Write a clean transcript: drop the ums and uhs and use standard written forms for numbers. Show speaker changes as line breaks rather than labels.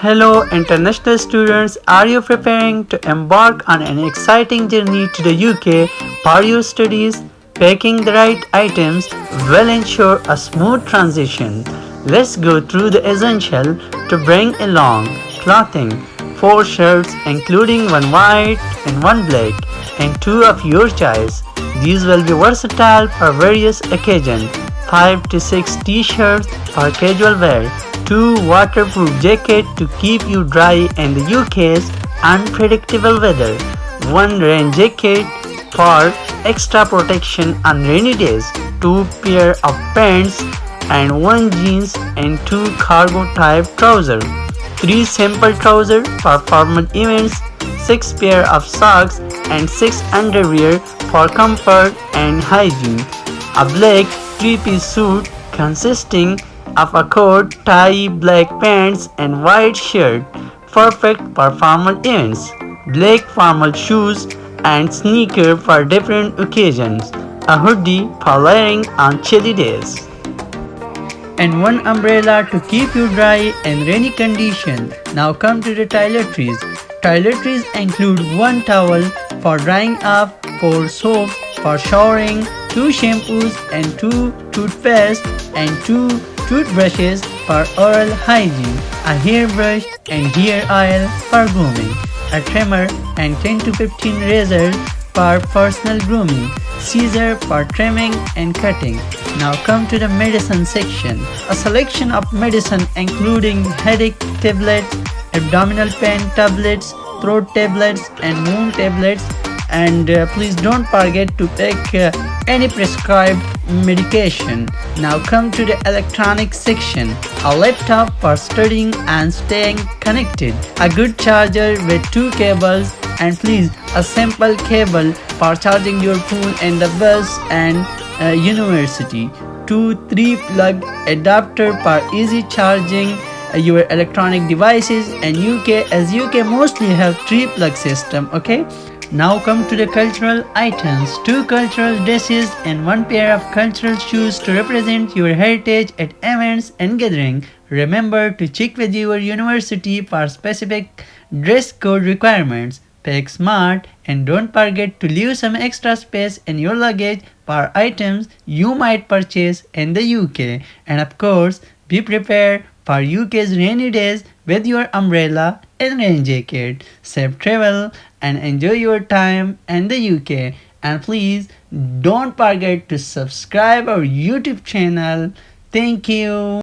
Hello, international students. Are you preparing to embark on an exciting journey to the UK for your studies? Packing the right items will ensure a smooth transition. Let's go through the essential to bring along clothing. 4 shirts, including one white and one black, and 2 of your choice. These will be versatile for various occasions. 5 to 6 t-shirts for casual wear, 2 waterproof jackets to keep you dry in the UK's unpredictable weather, 1 rain jacket for extra protection on rainy days, 2 pair of pants and 1 jeans and 2 cargo type trousers, 3 simple trousers for formal events, 6 pair of socks and 6 underwear for comfort and hygiene, a black 3-piece suit consisting of a coat, tie, black pants and white shirt, perfect for formal events, black formal shoes and sneaker for different occasions, a hoodie for wearing on chilly days, and 1 umbrella to keep you dry in rainy conditions. Now come to the toiletries. Toiletries include 1 towel for drying off, 4 soaps for showering, 2 shampoos and 2 toothpastes and 2 toothbrushes for oral hygiene, a hairbrush and hair oil for grooming, a trimmer and 10 to 15 razors for personal grooming, scissor for trimming and cutting. Now come to the medicine section. A selection of medicine including headache tablets, abdominal pain tablets, throat tablets and wound tablets, and please don't forget to take any prescribed medication. Now come to the electronic section. A laptop for studying and staying connected, a good charger with 2 cables, and please a simple cable for charging your phone in the bus and university, 2 3-plug adapter for easy charging your electronic devices, and UK mostly have 3-plug system. Okay, now come to the cultural items. 2 cultural dresses and 1 pair of cultural shoes to represent your heritage at events and gatherings. Remember to check with your university for specific dress code requirements. Pack smart and don't forget to leave some extra space in your luggage for items you might purchase in the UK. And of course, be prepared for UK's rainy days with your umbrella and rain jacket. Safe travel and enjoy your time in the UK. And please don't forget to subscribe our YouTube channel. Thank you.